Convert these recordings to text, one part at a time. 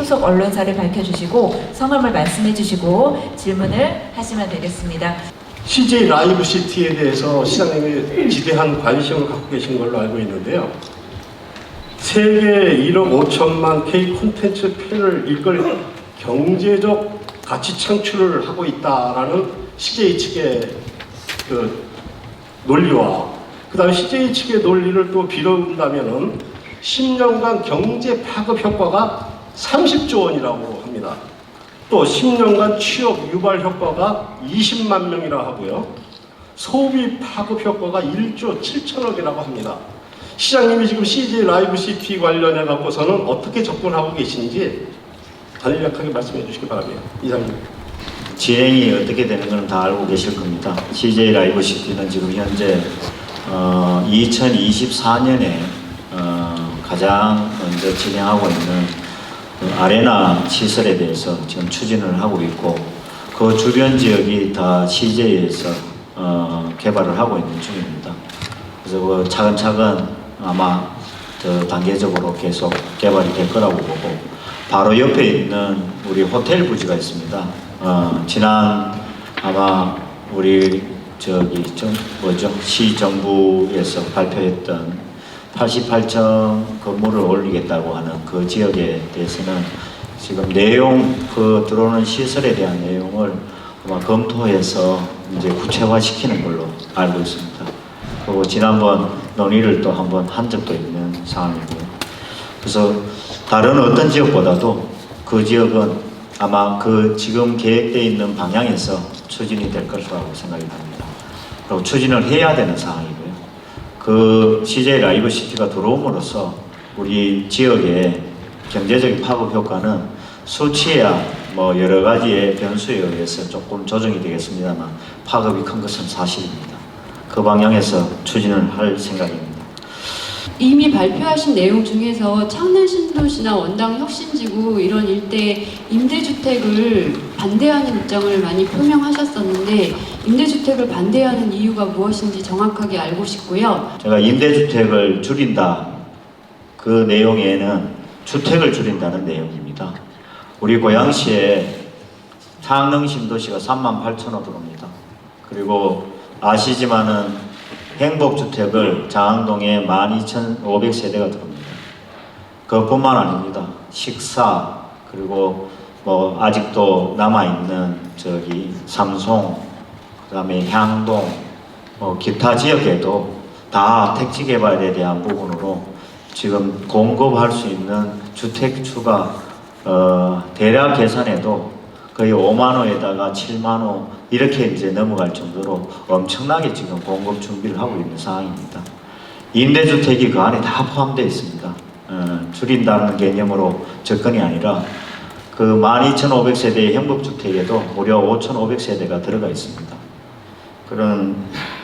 소속 언론사를 밝혀주시고 성함을 말씀해 주시고 질문을 하시면 되겠습니다. CJ 라이브 시티에 대해서 시장님이 지대한 관심을 갖고 계신 걸로 알고 있는데요. 세계 1억 5천만 K 콘텐츠 팬을 이끌 경제적 가치 창출을 하고 있다라는 CJ 측의 그 논리와 그 다음에 CJ 측의 논리를 또 빌어본다면은 10년간 경제 파급 효과가 30조 원이라고 합니다. 또 10년간 취업 유발 효과가 20만 명이라 하고요. 소비 파급 효과가 1조 7천억이라고 합니다. 시장님이 지금 CJ 라이브 시티 관련해 갖고서는 어떻게 접근하고 계신지 간략하게 말씀해 주시기 바랍니다. 이상입니다. 진행이 어떻게 되는 건 다 알고 계실 겁니다. CJ 라이브 시티는 지금 현재 2024년에 가장 먼저 진행하고 있는 아레나 시설에 대해서 지금 추진을 하고 있고, 그 주변 지역이 다 CJ에서 개발을 하고 있는 중입니다. 그래서 그 차근차근 아마 더 단계적으로 계속 개발이 될 거라고 보고, 바로 옆에 있는 우리 호텔 부지가 있습니다. 지난 아마 우리 시 정부에서 발표했던 88층 건물을 올리겠다고 하는 그 지역에 대해서는 지금 들어오는 시설에 대한 내용을 아마 검토해서 이제 구체화시키는 걸로 알고 있습니다. 그리고 지난번 논의를 또 한번 한 적도 있는 상황이고요. 그래서 다른 어떤 지역보다도 그 지역은 아마 그 지금 계획되어 있는 방향에서 추진이 될 것이라고 생각이 듭니다. 그리고 추진을 해야 되는 상황이고요. 그 CJ 라이브 시티가 들어옴으로써 우리 지역의 경제적인 파급 효과는 수치야 뭐 여러 가지의 변수에 의해서 조금 조정이 되겠습니다만 파급이 큰 것은 사실입니다. 그 방향에서 추진을 할 생각입니다. 이미 발표하신 내용 중에서 창릉 신도시나 원당 혁신지구 이런 일대에 임대주택을 반대하는 입장을 많이 표명하셨었는데, 임대주택을 반대하는 이유가 무엇인지 정확하게 알고 싶고요. 제가 임대주택을 줄인다, 그 내용에는 주택을 줄인다는 내용입니다. 우리 고양시에 창릉 신도시가 38,000호 들어옵니다. 그리고 아시지만은 행복주택을 장항동에 12,500세대가 들어옵니다. 그것뿐만 아닙니다. 식사, 그리고 뭐 아직도 남아있는 삼송, 그 다음에 향동, 기타 지역에도 다 택지 개발에 대한 부분으로 지금 공급할 수 있는 주택수가 대략 계산해도 거의 5만호에다가 7만호 이렇게 이제 넘어갈 정도로 엄청나게 지금 공급 준비를 하고 있는 상황입니다. 임대주택이 그 안에 다 포함되어 있습니다. 줄인다는 개념으로 접근이 아니라 그 12,500세대의 행복주택에도 무려 5,500세대가 들어가 있습니다. 그런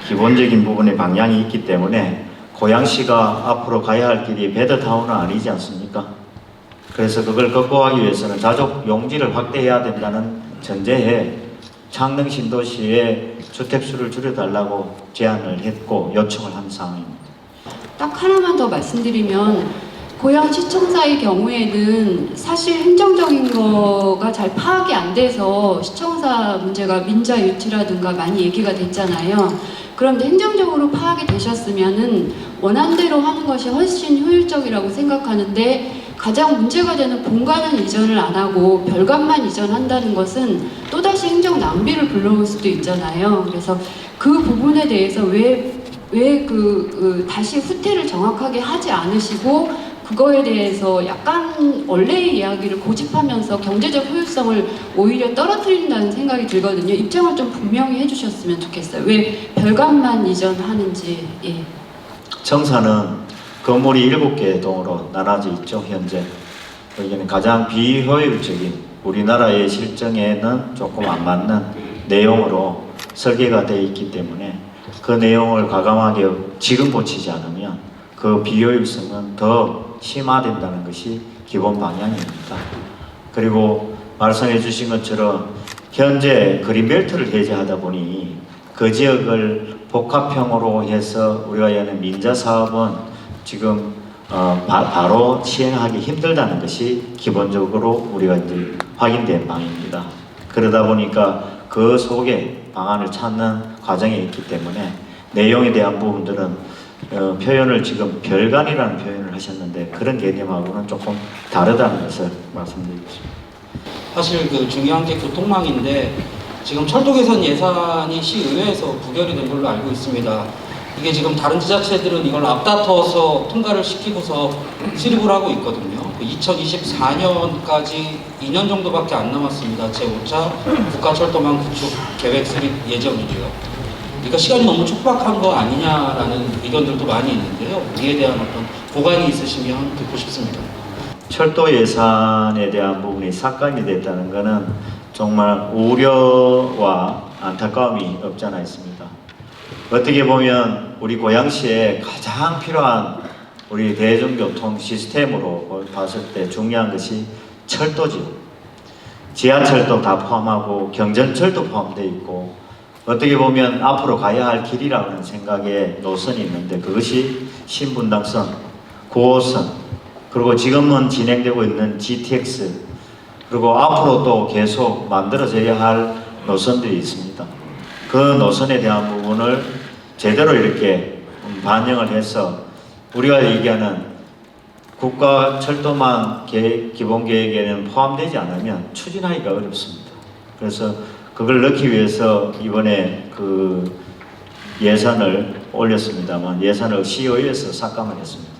기본적인 부분의 방향이 있기 때문에 고양시가 앞으로 가야 할 길이 베드타운은 아니지 않습니까? 그래서 그걸 극복하기 위해서는 자족 용지를 확대해야 된다는 전제에 창릉 신도시의 주택수를 줄여달라고 제안을 했고 요청을 한 상황입니다. 딱 하나만 더 말씀드리면, 고양시청사의 경우에는 사실 행정적인 거가 잘 파악이 안 돼서 시청사 문제가 민자 유치라든가 많이 얘기가 됐잖아요. 그런데 행정적으로 파악이 되셨으면은 원안대로 하는 것이 훨씬 효율적이라고 생각하는데, 가장 문제가 되는 본관은 이전을 안 하고 별관만 이전한다는 것은 또다시 행정 낭비를 불러올 수도 있잖아요. 그래서 그 부분에 대해서 왜 다시 후퇴를 정확하게 하지 않으시고 그거에 대해서 약간 원래의 이야기를 고집하면서 경제적 효율성을 오히려 떨어뜨린다는 생각이 들거든요. 입장을 좀 분명히 해주셨으면 좋겠어요. 왜 별관만 이전하는지. 예. 청사는 건물이 7개 동으로 나눠져 있죠. 현재 여기는 가장 비효율적인, 우리나라의 실정에는 조금 안 맞는 내용으로 설계가 되어 있기 때문에 그 내용을 과감하게 지금 고치지 않으면 그 비효율성은 더 심화된다는 것이 기본 방향입니다. 그리고 말씀해 주신 것처럼 현재 그린벨트를 해제하다 보니 그 지역을 복합형으로 해서 우리가 여는 민자 사업은 지금 바로 시행하기 힘들다는 것이 기본적으로 우리가 이제 확인된 바입니다. 그러다 보니까 그 속에 방안을 찾는 과정에 있기 때문에 내용에 대한 부분들은 표현을 지금 별관이라는 표현을 하셨는데 그런 개념하고는 조금 다르다는 것을 말씀드리겠습니다. 사실 그 중요한 게 교통망인데 지금 철도 개선 예산이 시의회에서 부결이 된 걸로 알고 있습니다. 이게 지금 다른 지자체들은 이걸 앞다퉈서 통과를 시키고서 수립을 하고 있거든요. 2024년까지 2년 정도밖에 안 남았습니다. 제5차 국가철도망 구축 계획 수립 예정이고요. 그러니까 시간이 너무 촉박한 거 아니냐라는 의견들도 많이 있는데요. 이에 대한 어떤 보관이 있으시면 듣고 싶습니다. 철도 예산에 대한 부분이 삭감이 됐다는 것은 정말 우려와 안타까움이 없지 않아 있습니다. 어떻게 보면 우리 고양시에 가장 필요한 우리 대중교통 시스템으로 봤을 때 중요한 것이 철도지요. 지하철도 다 포함하고 경전철도 포함되어 있고 어떻게 보면 앞으로 가야 할 길이라고 하는 생각에 노선이 있는데 그것이 신분당선, 9호선, 그리고 지금은 진행되고 있는 GTX, 그리고 앞으로 또 계속 만들어져야 할 노선들이 있습니다. 그 노선에 대한 부분을 제대로 이렇게 반영을 해서 우리가 얘기하는 국가철도망 기본계획에는 포함되지 않으면 추진하기가 어렵습니다. 그래서 그걸 넣기 위해서 이번에 그 예산을 올렸습니다만 예산을 시의회에서 삭감을 했습니다.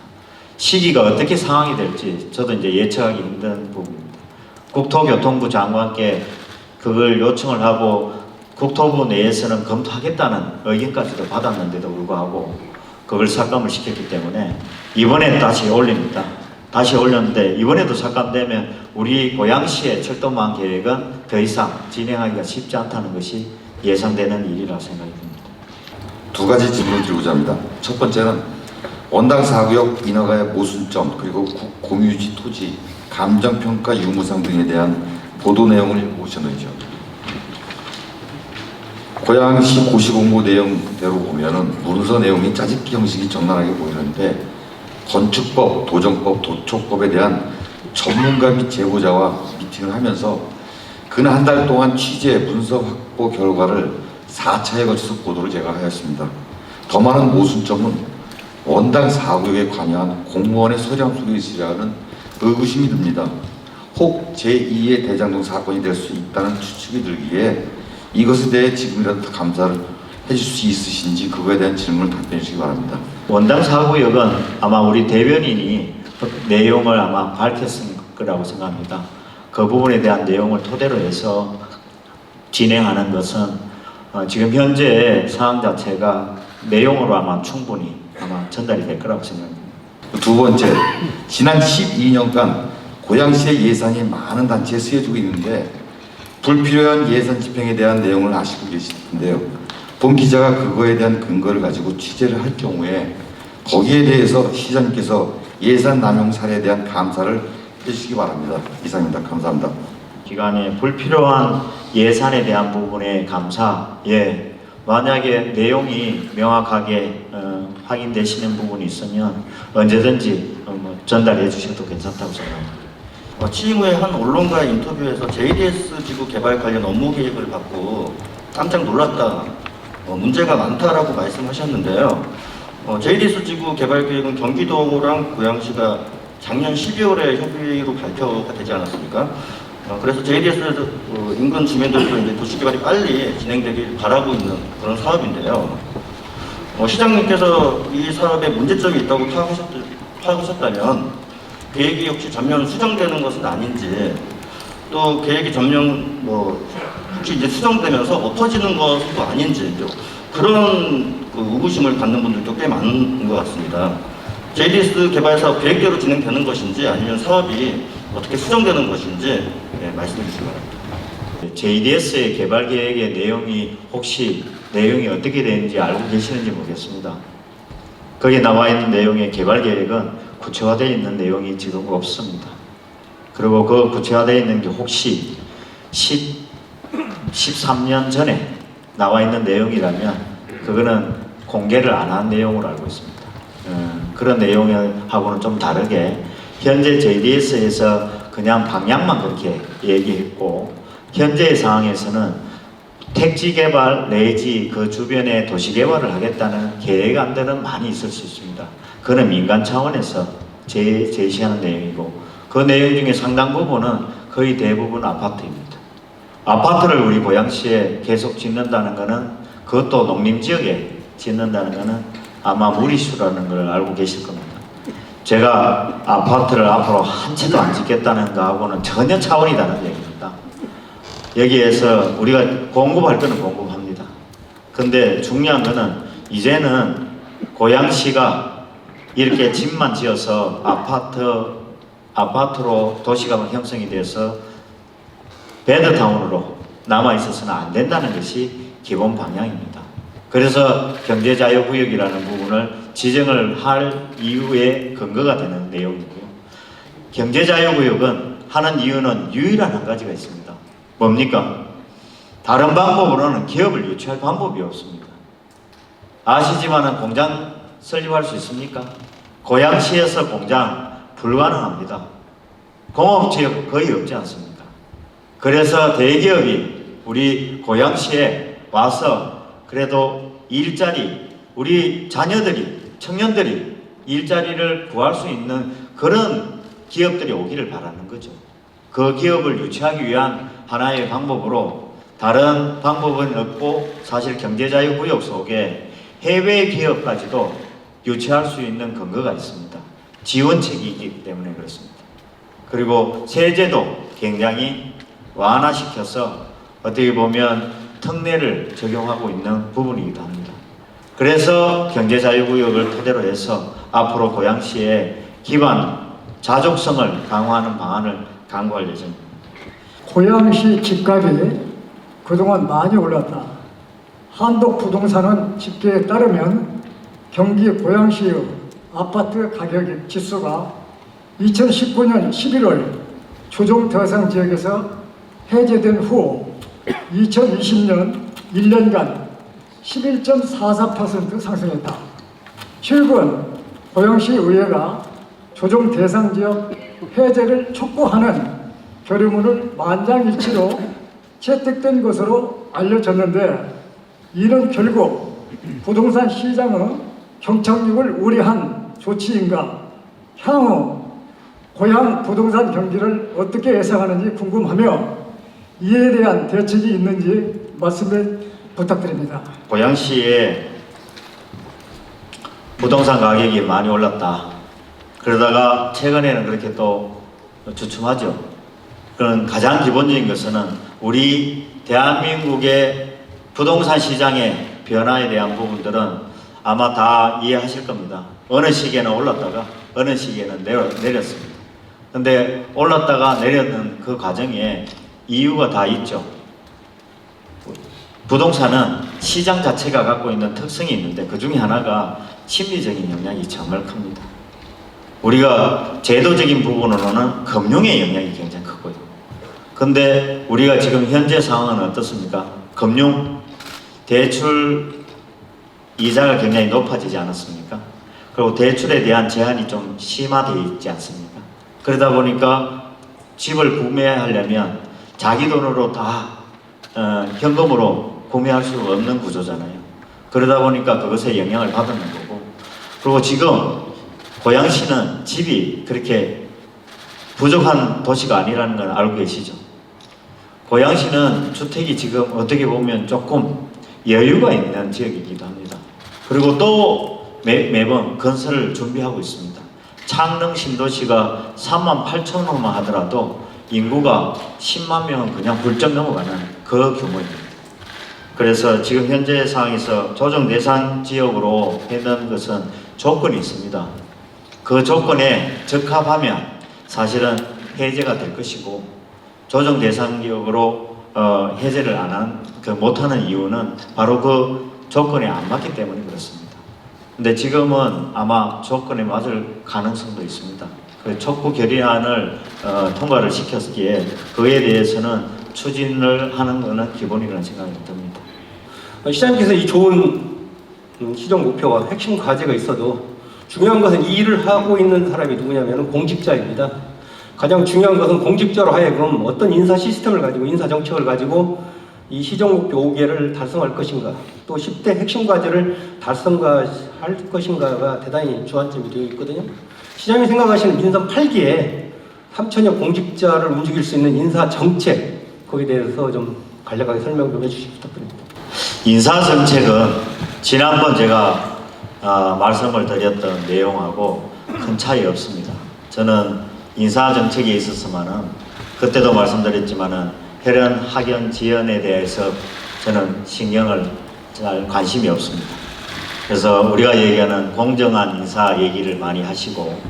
시기가 어떻게 상황이 될지 저도 이제 예측하기 힘든 부분입니다. 국토교통부 장관께 그걸 요청을 하고 국토부 내에서는 검토하겠다는 의견까지도 받았는데도 불구하고 그걸 삭감을 시켰기 때문에 이번에 다시 올립니다. 다시 올렸는데 이번에도 삭감되면 우리 고양시의 철도망 계획은 더 이상 진행하기가 쉽지 않다는 것이 예상되는 일이라 생각이 듭니다. 두 가지 질문을 드리고자 합니다. 첫 번째는 원당 4구역 인허가의 모순점 그리고 공유지 토지, 감정평가 유무상 등에 대한 보도 내용을 보셨는지요? 고양시 고시공고 내용대로 보면은 문서 내용이 짜집기 형식이 적나라하게 보이는데 건축법, 도정법, 도초법에 대한 전문가 및 제보자와 미팅을 하면서 근 한 달 동안 취재, 문서 확보 결과를 4차에 걸쳐서 보도를 제가 하였습니다. 더 많은 모순점은 원당 4구역에 관여한 공무원의 서량 속에 있으리라는 의구심이 듭니다. 혹 제2의 대장동 사건이 될 수 있다는 추측이 들기에 이것에 대해 지금이라도 감사를 해줄 수 있으신지 그거에 대한 질문을 답변해 주시기 바랍니다. 원당 4구역은 아마 우리 대변인이 내용을 아마 밝혔을 거라고 생각합니다. 그 부분에 대한 내용을 토대로 해서 진행하는 것은 지금 현재 상황 자체가 내용으로 아마 충분히 전달이 될 거라고 생각합니다. 두 번째, 지난 12년간 고양시의 예산이 많은 단체에 쓰여지고 있는데 불필요한 예산 집행에 대한 내용을 아시고 계실 텐데요. 본 기자가 그거에 대한 근거를 가지고 취재를 할 경우에 거기에 대해서 시장님께서 예산 남용 사례에 대한 감사를 해주시기 바랍니다. 이상입니다. 감사합니다. 기간에 불필요한 예산에 대한 부분의 감사, 만약에 내용이 명확하게 확인되시는 부분이 있으면 언제든지 전달해 주셔도 괜찮다고 생각합니다. 취임 후에 한 언론과의 인터뷰에서 JDS 지구 개발 관련 업무 계획을 받고 깜짝 놀랐다, 문제가 많다라고 말씀하셨는데요. JDS 지구 개발 계획은 경기도랑 고양시가 작년 12월에 협의로 발표가 되지 않았습니까? 그래서 JDS 인근 주민들도 이제 도시 개발이 빨리 진행되길 바라고 있는 그런 사업인데요. 시장님께서 이 사업에 문제점이 있다고 파악하셨다면 계획이 혹시 전면 수정되는 것은 아닌지, 또 계획이 전면 혹시 이제 수정되면서 엎어지는 것은 또 아닌지 그런 의구심을 갖는 분들도 꽤 많은 것 같습니다. JDS 개발 사업 계획대로 진행되는 것인지 아니면 사업이 어떻게 수정되는 것인지 말씀해 주시기 바랍니다. JDS의 개발 계획의 내용이 혹시 내용이 어떻게 되는지 알고 계시는지 모르겠습니다. 거기에 나와 있는 내용의 개발 계획은 구체화되어 있는 내용이 지금 없습니다. 그리고 그 구체화되어 있는 게 혹시 13년 전에 나와 있는 내용이라면 그거는 공개를 안 한 내용으로 알고 있습니다. 그런 내용하고는 좀 다르게 현재 JDS에서 그냥 방향만 그렇게 얘기했고 현재의 상황에서는 택지 개발 내지 그 주변에 도시 개발을 하겠다는 계획안들은 많이 있을 수 있습니다. 그는 민간 차원에서 제시하는 내용이고 그 내용 중에 상당 부분은 거의 대부분 아파트입니다. 아파트를 우리 고양시에 계속 짓는다는 것은 그것도 농림지역에 짓는다는 것은 아마 무리수라는 걸 알고 계실 겁니다. 제가 아파트를 앞으로 한 채도 안 짓겠다는 거하고는 전혀 차원이 다른 얘기입니다. 여기에서 우리가 공급할 거는 공급합니다. 근데 중요한 거는 이제는 고양시가 이렇게 집만 지어서 아파트로 도시가 형성이 돼서 베드타운으로 남아있어서는 안 된다는 것이 기본 방향입니다. 그래서 경제자유구역이라는 부분을 지정을 할 이유의 근거가 되는 내용이고요. 경제자유구역은 하는 이유는 유일한 한 가지가 있습니다. 뭡니까? 다른 방법으로는 기업을 유치할 방법이 없습니다. 아시지만은 공장 설립할 수 있습니까? 고양시에서 공장 불가능합니다. 공업지역 거의 없지 않습니까? 그래서 대기업이 우리 고양시에 와서 그래도 일자리, 우리 자녀들이, 청년들이 일자리를 구할 수 있는 그런 기업들이 오기를 바라는 거죠. 그 기업을 유치하기 위한 하나의 방법으로 다른 방법은 없고 사실 경제자유구역 속에 해외 기업까지도 유치할 수 있는 근거가 있습니다. 지원책이기 때문에 그렇습니다. 그리고 세제도 굉장히 완화시켜서 어떻게 보면 특례를 적용하고 있는 부분이기도 합니다. 그래서 경제자유구역을 토대로 해서 앞으로 고양시의 기반 자족성을 강화하는 방안을 강구할 예정입니다. 고양시 집값이 그동안 많이 올랐다. 한독부동산은 집계에 따르면 경기 고양시의 아파트 가격 지수가 2019년 11월 조정 대상 지역에서 해제된 후 2020년 1년간 11.44% 상승했다. 최근 고양시 의회가 조정 대상 지역 해제를 촉구하는 결의문을 만장일치로 채택된 것으로 알려졌는데 이는 결국 부동산 시장의 경착륙을 우려한 조치인가? 향후 고양 부동산 경기를 어떻게 예상하는지 궁금하며 이에 대한 대책이 있는지 말씀을 부탁드립니다. 고양시에 부동산 가격이 많이 올랐다. 그러다가 최근에는 그렇게 또 주춤하죠. 그런 가장 기본적인 것은 우리 대한민국의 부동산 시장의 변화에 대한 부분들은 아마 다 이해하실 겁니다. 어느 시기에는 올랐다가 어느 시기에는 내렸습니다. 근데 올랐다가 내렸는 그 과정에 이유가 다 있죠. 부동산은 시장 자체가 갖고 있는 특성이 있는데 그 중에 하나가 심리적인 영향이 정말 큽니다. 우리가 제도적인 부분으로는 금융의 영향이 굉장히 크고요. 근데 우리가 지금 현재 상황은 어떻습니까? 금융 대출 이자가 굉장히 높아지지 않았습니까? 그리고 대출에 대한 제한이 좀 심화되어 있지 않습니까? 그러다 보니까 집을 구매하려면 자기 돈으로 다 현금으로 구매할 수 없는 구조잖아요. 그러다 보니까 그것에 영향을 받는 거고, 그리고 지금 고양시는 집이 그렇게 부족한 도시가 아니라는 걸 알고 계시죠? 고양시는 주택이 지금 어떻게 보면 조금 여유가 있는 지역이기도 합니다. 그리고 또 매번 건설을 준비하고 있습니다. 창릉 신도시가 38,000호만 하더라도 인구가 10만 명은 그냥 훌쩍 넘어가는 그 규모입니다. 그래서 지금 현재 상황에서 조정 대상 지역으로 해놓은 것은 조건이 있습니다. 그 조건에 적합하면 사실은 해제가 될 것이고, 조정 대상 지역으로 해제를 못하는 이유는 바로 그 조건에 안 맞기 때문에 그렇습니다. 근데 지금은 아마 조건에 맞을 가능성도 있습니다. 그 촉구 결의안을 통과를 시켰기에 그에 대해서는 추진을 하는 것은 기본이라는 생각이 듭니다. 시장님께서 이 좋은 시정 목표와 핵심 과제가 있어도 중요한 것은 이 일을 하고 있는 사람이 누구냐면 공직자입니다. 가장 중요한 것은 공직자로 하여금 어떤 인사 시스템을 가지고 인사 정책을 가지고 이 시정 목표 5개를 달성할 것인가, 또 10대 핵심 과제를 달성할 것인가가 대단히 주안점이 되어 있거든요. 시장님이 생각하시는 민선 8기에 3천여 공직자를 움직일 수 있는 인사 정책, 거기에 대해서 좀 간략하게 설명 좀 해주시기 부탁드립니다. 인사 정책은 지난번 제가 말씀을 드렸던 내용하고 큰 차이 없습니다. 저는 인사 정책에 있어서만은 그때도 말씀드렸지만은 혈연, 학연, 지연에 대해서 저는 신경을 잘 관심이 없습니다. 그래서 우리가 얘기하는 공정한 인사 얘기를 많이 하시고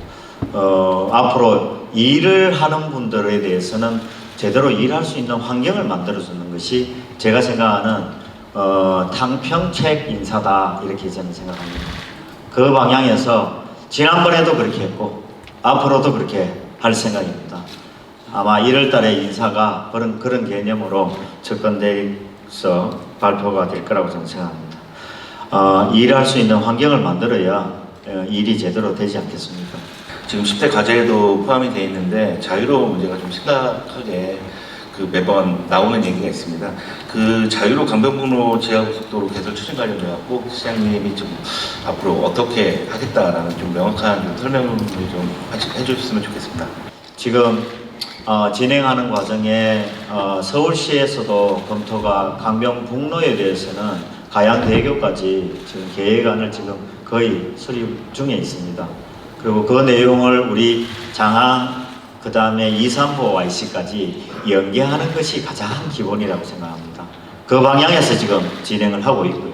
앞으로 일을 하는 분들에 대해서는 제대로 일할 수 있는 환경을 만들어주는 것이 제가 생각하는 탕평책 인사다, 이렇게 저는 생각합니다. 그 방향에서 지난번에도 그렇게 했고 앞으로도 그렇게 할 생각입니다. 아마 1월 달에 인사가 그런 개념으로 접근돼서 발표가 될 거라고 저는 생각합니다. 일할 수 있는 환경을 만들어야 일이 제대로 되지 않겠습니까? 지금 10대 과제에도 포함이 되어 있는데 자유로운 문제가 좀 심각하게 매번 나오는 얘기가 있습니다. 그 자유로 강변북로 지하고속도로 개설 추진 관련해갖고 시장님이 좀 앞으로 어떻게 하겠다라는 좀 명확한 설명을 좀 해주셨으면 좋겠습니다. 지금 진행하는 과정에 서울시에서도 검토가 강변북로에 대해서는 가양대교까지 지금 계획안을 지금 거의 수립 중에 있습니다. 그리고 그 내용을 우리 장항 그 다음에 2, 3호 YC까지 연계하는 것이 가장 기본이라고 생각합니다. 그 방향에서 지금 진행을 하고 있고요.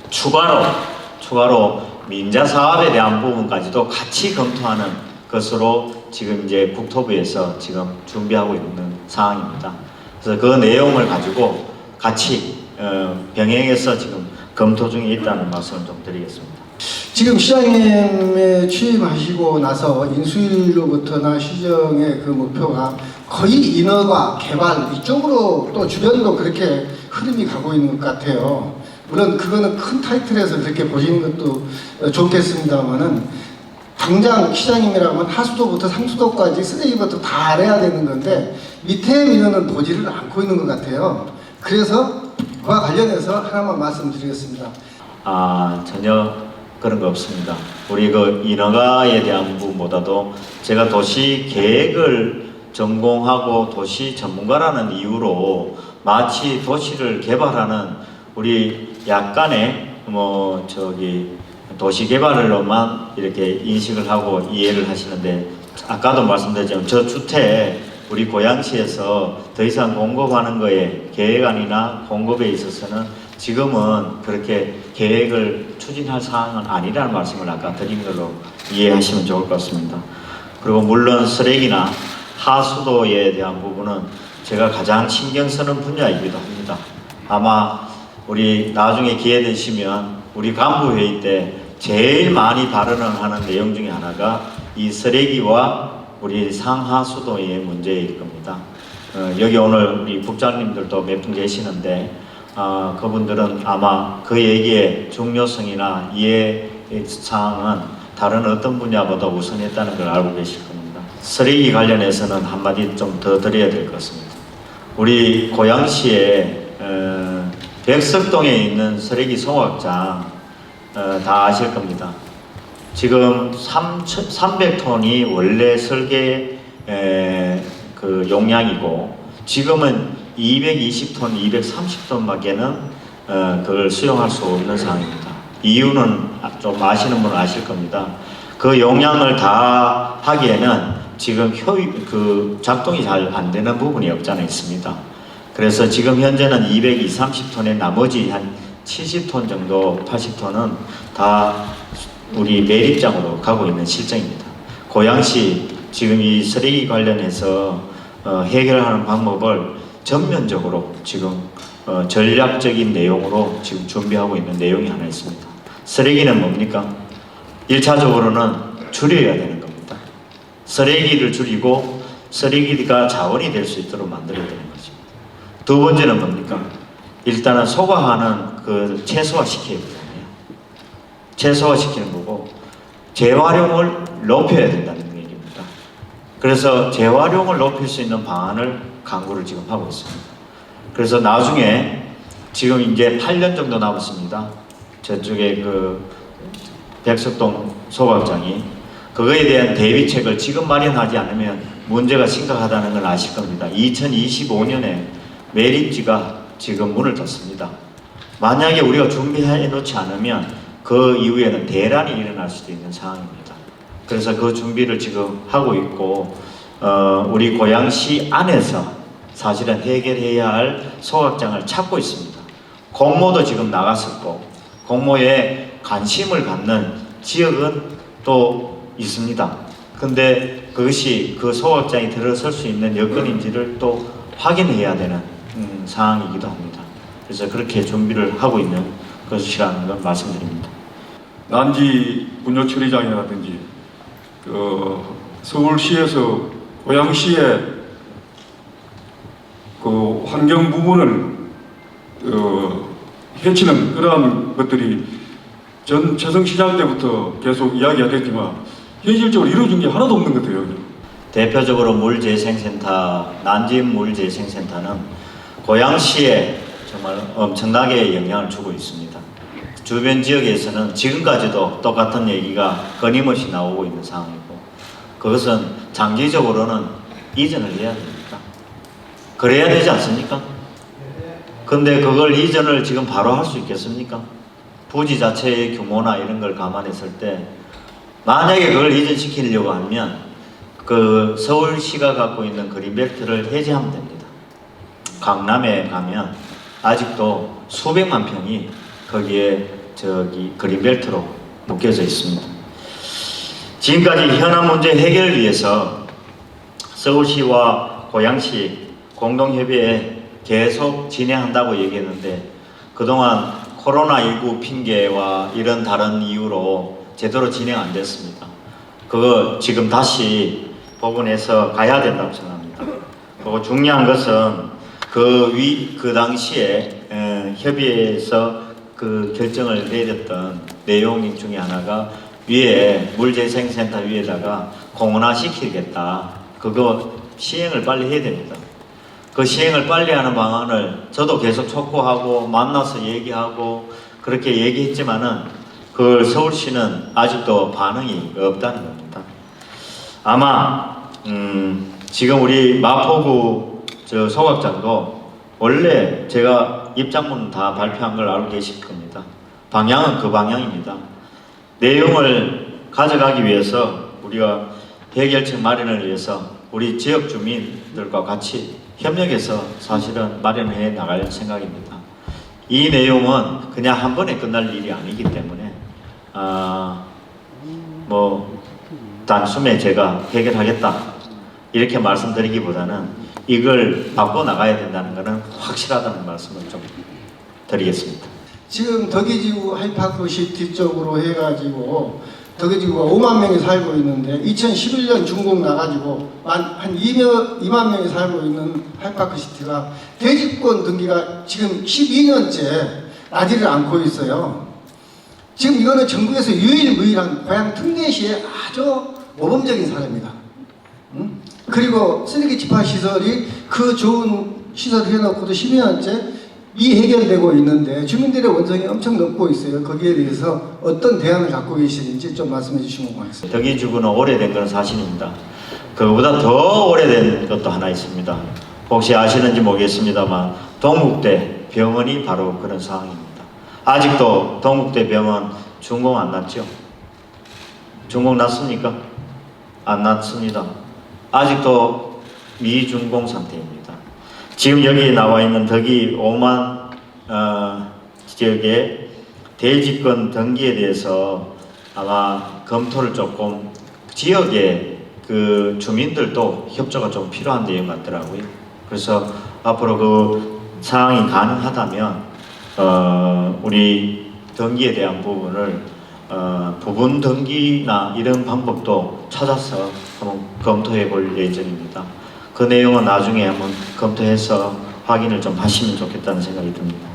추가로 민자 사업에 대한 부분까지도 같이 검토하는 것으로 지금 이제 국토부에서 지금 준비하고 있는 상황입니다. 그래서 그 내용을 가지고 같이 병행해서 지금 검토 중에 있다는 말씀을 좀 드리겠습니다. 지금 시장님에 취임하시고 나서 인수위로부터나 시정의 그 목표가 거의 인허가, 개발 이쪽으로 또 주변도 그렇게 흐름이 가고 있는 것 같아요. 물론 그거는 큰 타이틀에서 그렇게 보시는 것도 좋겠습니다만은 당장 시장님이라면 하수도부터 상수도까지 쓰레기부터 다 알아야 되는 건데 밑에 민원은 보지를 않고 있는 것 같아요. 그래서 그와 관련해서 하나만 말씀드리겠습니다. 전혀 그런 거 없습니다. 우리 그 인허가에 대한 부분보다도 제가 도시 계획을 전공하고 도시 전문가라는 이유로 마치 도시를 개발하는 우리 약간의 도시 개발로만 이렇게 인식을 하고 이해를 하시는데, 아까도 말씀드렸지만 저 주택 우리 고양시에서 더 이상 공급하는 거에 계획안이나 공급에 있어서는 지금은 그렇게 계획을 추진할 사항은 아니라는 말씀을 아까 드린 걸로 이해하시면 좋을 것 같습니다. 그리고 물론 쓰레기나 하수도에 대한 부분은 제가 가장 신경 쓰는 분야이기도 합니다. 아마 우리 나중에 기회 되시면 우리 간부회의 때 제일 많이 발언을 하는 내용 중에 하나가 이 쓰레기와 우리 상하수도의 문제일 겁니다. 여기 오늘 우리 국장님들도 몇 분 계시는데 그분들은 아마 그 얘기의 중요성이나 이해사항은 다른 어떤 분야보다 우선했다는 걸 알고 계실 겁니다. 쓰레기 관련해서는 한마디 좀 더 드려야 될 것 같습니다. 우리 고양시에 백석동에 있는 쓰레기 송악장 다 아실 겁니다. 지금 300톤이 원래 설계 그 용량이고 지금은 220톤, 230톤밖에는 그걸 수용할 수 없는 상황입니다. 이유는 좀 아시는 분은 아실 겁니다. 그 용량을 다 하기에는 지금 작동이 잘 안 되는 부분이 없잖아 있습니다. 그래서 지금 현재는 230톤에 나머지 한 70톤 정도, 80톤은 다 우리 매립장으로 가고 있는 실정입니다. 고양시 지금 이 쓰레기 관련해서 해결하는 방법을 전면적으로 지금 전략적인 내용으로 지금 준비하고 있는 내용이 하나 있습니다. 쓰레기는 뭡니까? 1차적으로는 줄여야 되는 겁니다. 쓰레기를 줄이고 쓰레기가 자원이 될 수 있도록 만들어야 되는 거죠. 두 번째는 뭡니까? 일단은 소각하는 그 최소화시켜야 되잖아요. 최소화시키는 거고, 재활용을 높여야 된다는 얘기입니다. 그래서 재활용을 높일 수 있는 방안을 강구를 지금 하고 있습니다. 그래서 나중에 지금 이제 8년 정도 남았습니다. 저쪽에 그 백석동 소각장이 그거에 대한 대비책을 지금 마련하지 않으면 문제가 심각하다는 걸 아실 겁니다. 2025년에 매립지가 지금 문을 닫습니다. 만약에 우리가 준비해 놓지 않으면 그 이후에는 대란이 일어날 수도 있는 상황입니다. 그래서 그 준비를 지금 하고 있고 우리 고양시 안에서 사실은 해결해야 할 소각장을 찾고 있습니다. 공모도 지금 나갔었고 공모에 관심을 갖는 지역은 또 있습니다. 근데 그것이 그 소각장이 들어설 수 있는 여건인지를 또 확인해야 되는 상황이기도 합니다. 그래서 그렇게 준비를 하고 있는 것이라는 걸 말씀드립니다. 난지 분뇨 처리장이라든지 서울시에서 고양시의 그 환경 부분을 해치는 그러한 것들이 전 재성시장 때부터 계속 이야기가 됐지만 현실적으로 이루어진 게 하나도 없는 것 같아요. 대표적으로 물재생센터, 난지물재생센터는 고양시에 정말 엄청나게 영향을 주고 있습니다. 주변 지역에서는 지금까지도 똑같은 얘기가 끊임없이 나오고 있는 상황이고 그것은 장기적으로는 이전을 해야 됩니다. 그래야 되지 않습니까? 근데 그걸 이전을 지금 바로 할 수 있겠습니까? 부지 자체의 규모나 이런 걸 감안했을 때 만약에 그걸 이전시키려고 하면 그 서울시가 갖고 있는 그린벨트를 해제하면 됩니다. 강남에 가면 아직도 수백만 평이 거기에 저기 그린벨트로 묶여져 있습니다. 지금까지 현안 문제 해결을 위해서 서울시와 고양시 공동협의회 계속 진행한다고 얘기했는데 그동안 코로나19 핑계와 이런 다른 이유로 제대로 진행 안 됐습니다. 그거 지금 다시 법원에서 가야 된다고 생각합니다. 그리고 중요한 것은 그 당시에 협의회에서 그 결정을 내렸던 내용 중에 하나가 위에 물재생센터 위에다가 공원화 시키겠다. 그거 시행을 빨리 해야 됩니다. 그 시행을 빨리 하는 방안을 저도 계속 촉구하고 만나서 얘기하고 그렇게 얘기했지만은 그걸 서울시는 아직도 반응이 없다는 겁니다. 아마 지금 우리 마포구 저 소각장도 원래 제가 입장문 다 발표한 걸 알고 계실 겁니다. 방향은 그 방향입니다. 내용을 가져가기 위해서 우리가 해결책 마련을 위해서 우리 지역 주민들과 같이 협력해서 사실은 마련해 나갈 생각입니다. 이 내용은 그냥 한 번에 끝날 일이 아니기 때문에 뭐 단숨에 제가 해결하겠다 이렇게 말씀드리기보다는 이걸 바꿔 나가야 된다는 것은 확실하다는 말씀을 좀 드리겠습니다. 지금 덕이지구 하이파크시티 쪽으로 해가지고 덕이지구가 5만 명이 살고 있는데 2011년 준공 나가지고 한 2만 명이 살고 있는 하이파크시티가 대지권 등기가 지금 12년째 나지를 않고 있어요. 지금 이거는 전국에서 유일무이한 고향 특례시의 아주 모범적인 사례입니다. 그리고 쓰레기 집화 시설이 그 좋은 시설을 해놓고도 12년째 미해결되고 있는데 주민들의 원성이 엄청 높고 있어요. 거기에 대해서 어떤 대안을 갖고 계시는지 좀 말씀해 주시면 고맙습니다. 덕이지구는 오래된 건 사실입니다. 그거보다 더 오래된 것도 하나 있습니다. 혹시 아시는지 모르겠습니다만 동국대 병원이 바로 그런 상황입니다. 아직도 동국대 병원 준공 안 났죠? 준공 났습니까? 안 났습니다. 아직도 미준공 상태입니다. 지금 여기 나와 있는 덕이 5만 지역의 대지권 등기에 대해서 아마 검토를 조금 지역의 그 주민들도 협조가 좀 필요한 내용 같더라고요. 그래서 앞으로 그 상황이 가능하다면 우리 등기에 대한 부분을 부분 등기나 이런 방법도 찾아서 한번 검토해 볼 예정입니다. 그 내용은 나중에 한번 검토해서 확인을 좀 하시면 좋겠다는 생각이 듭니다.